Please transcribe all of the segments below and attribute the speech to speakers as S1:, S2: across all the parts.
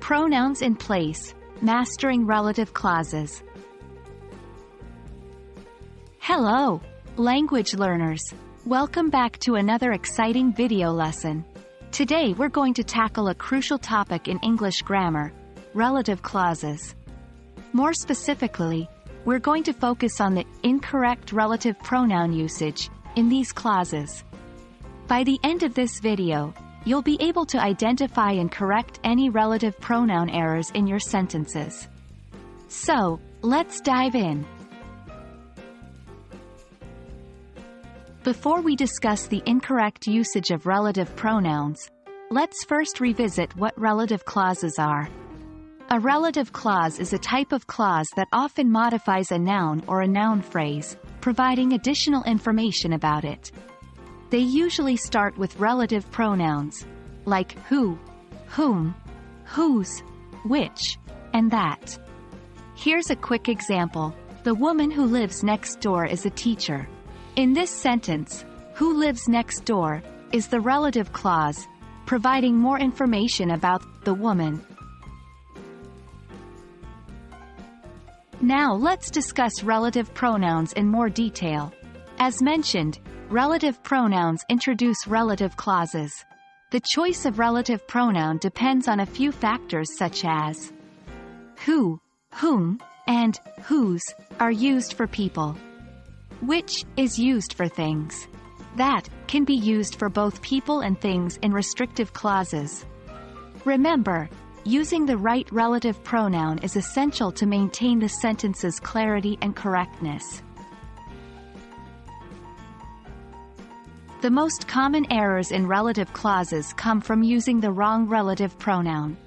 S1: Pronouns in place, mastering relative clauses. Hello, language learners. Welcome back to another exciting video lesson. Today we're going to tackle a crucial topic in English grammar, relative clauses. More specifically, we're going to focus on the incorrect relative pronoun usage in these clauses. By the end of this video, you'll be able to identify and correct any relative pronoun errors in your sentences. So, let's dive in. Before we discuss the incorrect usage of relative pronouns, let's first revisit what relative clauses are. A relative clause is a type of clause that often modifies a noun or a noun phrase, providing additional information about it. They usually start with relative pronouns, like who, whom, whose, which, and that. Here's a quick example. The woman who lives next door is a teacher. In this sentence, who lives next door is the relative clause, providing more information about the woman. Now let's discuss relative pronouns in more detail. As mentioned, relative pronouns introduce relative clauses. The choice of relative pronoun depends on a few factors such as who, whom, and whose are used for people. Which is used for things. That can be used for both people and things in restrictive clauses. Remember, using the right relative pronoun is essential to maintain the sentence's clarity and correctness. The most common errors in relative clauses come from using the wrong relative pronoun.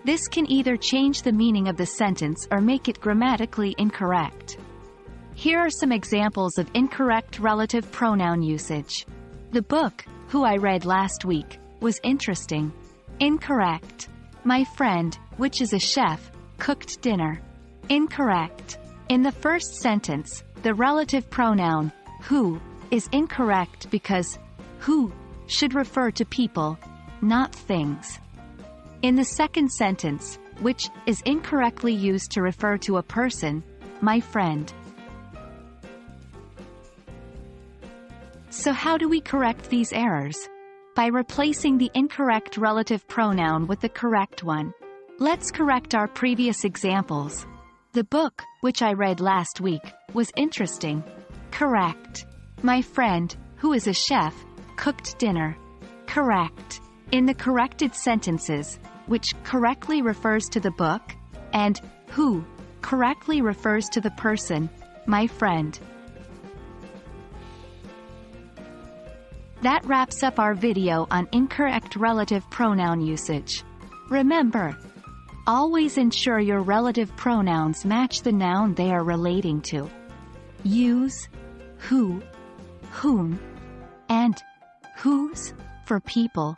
S1: This can either change the meaning of the sentence or make it grammatically incorrect. Here are some examples of incorrect relative pronoun usage. The book, who I read last week, was interesting. Incorrect. My friend, which is a chef, cooked dinner. Incorrect. In the first sentence, the relative pronoun, who, is incorrect because who should refer to people, not things. In the second sentence, which is incorrectly used to refer to a person, my friend. So how do we correct these errors? By replacing the incorrect relative pronoun with the correct one. Let's correct our previous examples. The book, which I read last week, was interesting. Correct. My friend, who is a chef, cooked dinner. Correct. In the corrected sentences, which correctly refers to the book, and who correctly refers to the person, my friend. That wraps up our video on incorrect relative pronoun usage. Remember, always ensure your relative pronouns match the noun they are relating to. Use who, whom, and whose for people,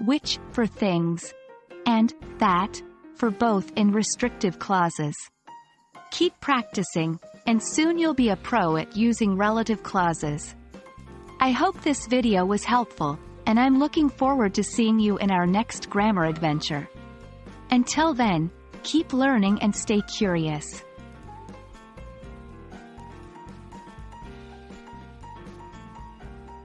S1: which for things, and that for both in restrictive clauses. Keep practicing, and soon you'll be a pro at using relative clauses. I hope this video was helpful, and I'm looking forward to seeing you in our next grammar adventure. Until then, keep learning and stay curious.